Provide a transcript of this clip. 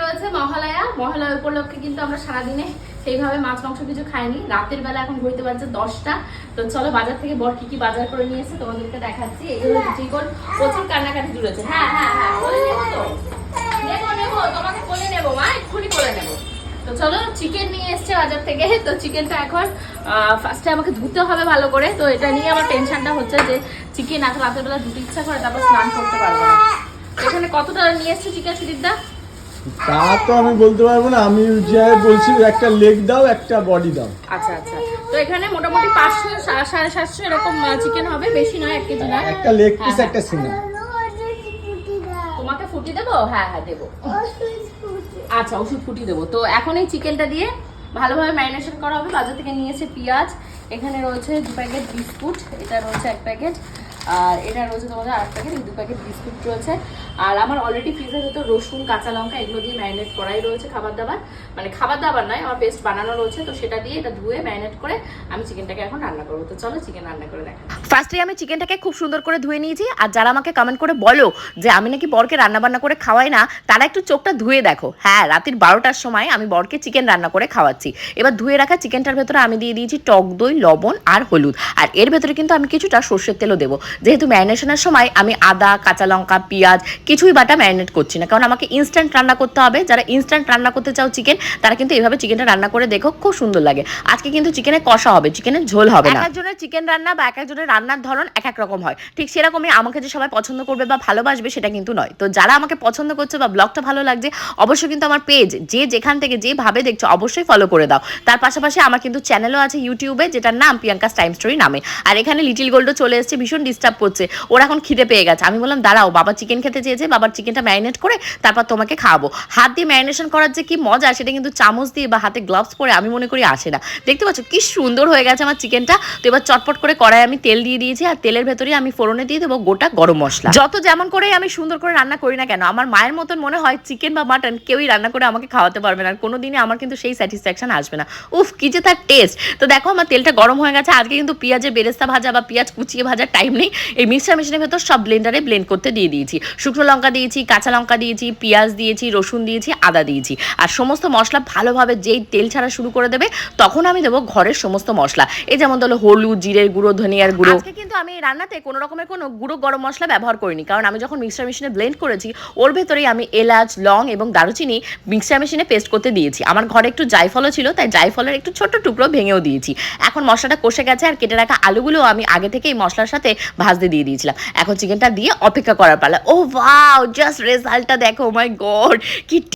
রয়েছে মহালয়া উপলক্ষে কিন্তু আমরা সারাদিনে সেইভাবে মাছ মাংস কিছু খাইনি। রাতের বেলা এখন ঘুরতে পারছে 10টা। তো চলো বাজার থেকে বর কি বাজার করে নিয়ে এসে তোমাদেরকে দেখাচ্ছি। এগুলো চিকন প্রচুর কান্নাকাটি জুড়েছে। হ্যাঁ হ্যাঁ হ্যাঁ বলে নেবো তো, নেবো তোমাকে বলে নেবো মা, এক্ষুনি বলে নেবো। তো চলো চিকেন নিয়ে এসছে বাজার থেকে। তো চিকেনটা এখন ফার্স্টে আমাকে ধুতে হবে ভালো করে। তো এটা নিয়ে আমার টেনশনটা হচ্ছে যে চিকেন এত রাতের বেলা ধুতে ইচ্ছা করে, তারপর স্নান করতে পারবো না। এখানে কতটা নিয়ে এসছে চিকেন সুদীপদা? তা তো আমি বলতে পারবো না, আমি যে বলছি একটা লেগ দাও একটা বডি দাও। আচ্ছা আচ্ছা, তো এখানে মোটামুটি 500 750 এরকম চিকেন হবে, বেশি নয়, 1 কেজি নয়। একটা লেগ পিস একটা সিনা। তোমাকে ফুটি দেবো? হ্যাঁ হ্যাঁ দেবো। আচ্ছা ওষুধ ফুটি দেবো। তো এখন এই চিকেনটা দিয়ে ভালোভাবে ম্যারিনেশন করা হবে। বাজার থেকে নিয়েছে পেঁয়াজ, এখানে রয়েছে 2 প্যাকেট বিস্কুট, এটা রয়েছে 1 প্যাকেট, আর এটা রয়েছে তোমাদের 8 প্যাকেট, এই 2 প্যাকেট বিস্কুট রয়েছে। আর আমার অলরেডি ফ্রিজে তো রসুন কাঁচা লঙ্কা এগুলো দিয়ে ম্যারিনেট করাই রয়েছে। খাবার দাবার নয়, আমার পেস্ট বানানো রয়েছে। তো সেটা দিয়ে এটা ধুয়ে ম্যারিনেট করে আমি চিকেনটাকে এখন রান্না করবো। তো চলো চিকেন রান্না করে দেখা। ফার্স্টে আমি চিকেনটাকে খুব সুন্দর করে ধুয়ে নিয়েছি। আর যারা আমাকে কমেন্ট করে বলো যে আমি নাকি বরকে রান্না বান্না করে খাওয়াই না, তারা একটু চোখটা ধুয়ে দেখো। হ্যাঁ, রাতের 12টার সময় আমি বরকে চিকেন রান্না করে খাওয়াচ্ছি। এবার ধুয়ে রাখা চিকেনটার ভেতরে আমি দিয়ে দিয়েছি টক দই, লবণ আর হলুদ। আর এর ভেতরে কিন্তু আমি কিছুটা সর্ষের তেলও দেবো, যেহেতু ম্যারিনেশনের সময় আমি আদা, কাঁচা লঙ্কা, পেঁয়াজ কিছুই বাটা ম্যারিনেট করছি না, কারণ আমাকে ইনস্ট্যান্ট রান্না করতে হবে। যারা ইনস্ট্যান্ট রান্না করতে চাও চিকেন, তারা কিন্তু এইভাবে চিকেনটা রান্না করে দেখো, খুব সুন্দর লাগে। আজকে কিন্তু চিকেনের কষা হবে, চিকেনের ঝোল হবে না। একজনের চিকেন রান্না বা একজনের রান্নার ধরন এক এক রকম হয়। ঠিক সেরকমই আমাকে যে সবাই পছন্দ করবে বা ভালোবাসবে সেটা কিন্তু নয়। তো যারা আমাকে পছন্দ করছে বা ব্লগটা ভালো লাগছে, অবশ্যই কিন্তু আমার পেজ যে যেখান থেকে যেভাবে দেখছো অবশ্যই ফলো করে দাও। তার পাশাপাশি আমার কিন্তু চ্যানেলও আছে ইউটিউবে, যেটার নাম প্রিয়াঙ্কাস টাইম স্টোরি নামে। আর এখানে লিটিল গোল্ডও চলে এসেছে, ভীষণ ডিস্টার্ব করছে। ওরা এখন খিদে পেয়ে গেছে। আমি বললাম দাঁড়াও, বাবা চিকেন খেতে চেয়েছে, বাবার চিকেনটা ম্যারিনেট করে তারপর তোমাকে খাওয়াবো। হাত দিয়ে ম্যারিনেশন করার যে কি মজা, সেটা কিন্তু চামচ দিয়ে বা হাতে গ্লাভস পরে আমি মনে করি আসে না। দেখতে পাচ্ছ কি সুন্দর হয়ে গেছে আমার চিকেনটা। তো এবার চটপট করে কড়াই আমি তেল দিয়ে দিয়েছি, আর তেলের ভেতরে আমি ফোড়নে দিয়ে দেবো গোটা গরম মশলা। যত যেমন করেই আমি সুন্দর করে রান্না করি না কেন, আমার মায়ের মতন মনে হয় চিকেন বা মাটন কেউই রান্না করে আমাকে খাওয়াতে পারবে না। আর কোনোদিনই আমার কিন্তু সেই স্যাটিসফ্যাকশন আসবে না। উফ, কি যে তার টেস্ট। তো দেখো আমার তেলটা গরম হয়ে গেছে। আজকে কিন্তু পেঁয়াজের বেরেস্তা ভাজা বা পেঁয়াজ কুচিয়ে ভাজার টাইম নেই। এই মিক্সার মেশিনের ভেতর সব ব্লেন্ডারে ব্লেন্ড করতে দিয়ে দিয়েছি। শুকনো লঙ্কা দিয়েছি, কাঁচা লঙ্কা দিয়েছি, পেঁয়াজ দিয়েছি, রসুন দিয়েছি, আদা দিয়েছি। আর সমস্ত মশলা ভালোভাবে যেই তেল ছাড়া শুরু করে দেবে, তখন আমি দেবো ঘরের সমস্ত মশলা। এই যেমন ধরো হলুদ, জিরের গুঁড়ো, ধনিয়ার গুঁড়ো। আজকে কিন্তু আমি এই রান্নাতে কোনো রকমের কোনো গুঁড়ো গরম মশলা ব্যবহার করিনি, কারণ আমি যখন মিক্সার মেশিনে ব্লেন্ড করেছি ওর ভেতরেই আমি এলাচ, লং এবং দারুচিনি মিক্সার মেশিনে পেস্ট করতে দিয়েছি। আমার ঘরে একটু জায়ফলও ছিল, তাই জায়ফলের একটু ছোট টুকরো ভেঙেও দিয়েছি। এখন মশলাটা কষে গেছে, আর কেটে রাখা আলুগুলো আমি আগে থেকে এই মশলার সাথে ভাজতে দিয়ে দিয়েছিলাম। এখন চিকেনটা দিয়ে অপেক্ষা করার পালা। ও ওয়াও, জাস্ট রেজাল্টটা দেখো, মাই গড, কি